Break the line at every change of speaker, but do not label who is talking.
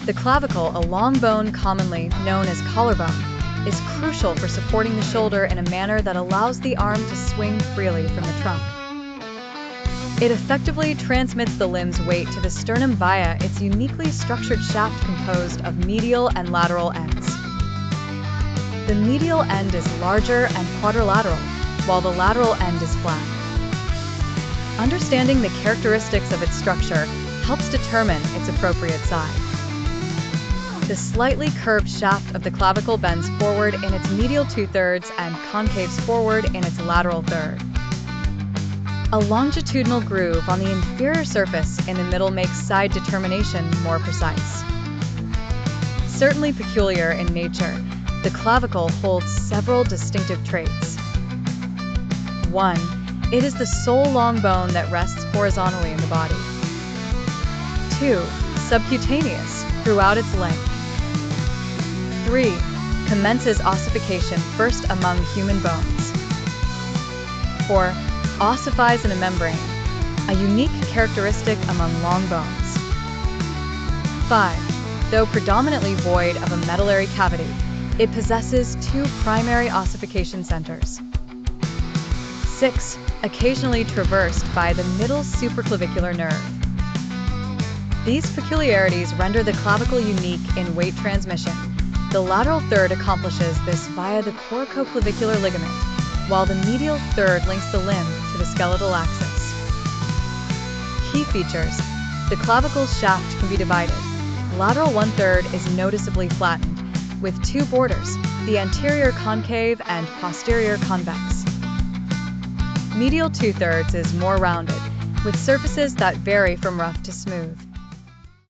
The clavicle, a long bone commonly known as collarbone, is crucial for supporting the shoulder in a manner that allows the arm to swing freely from the trunk. It effectively transmits the limb's weight to the sternum via its uniquely structured shaft composed of medial and lateral ends. The medial end is larger and quadrilateral, while the lateral end is flat. Understanding the characteristics of its structure helps determine its appropriate size. The slightly curved shaft of the clavicle bends forward in its medial 2/3 and concaves forward in its lateral third. A longitudinal groove on the inferior surface in the middle makes side determination more precise. Certainly peculiar in nature, the clavicle holds several distinctive traits. 1. It is the sole long bone that rests horizontally in the body. 2. Subcutaneous throughout its length. 3. Commences ossification first among human bones. 4. Ossifies in a membrane, a unique characteristic among long bones. 5. Though predominantly void of a medullary cavity, it possesses 2 primary ossification centers. 6. Occasionally traversed by the middle supraclavicular nerve. These peculiarities render the clavicle unique in weight transmission. The lateral third accomplishes this via the coracoclavicular ligament, while the medial third links the limb to the skeletal axis. Key features: the clavicle's shaft can be divided. Lateral 1/3 is noticeably flattened, with 2 borders, the anterior concave and posterior convex. Medial 2/3 is more rounded, with surfaces that vary from rough to smooth.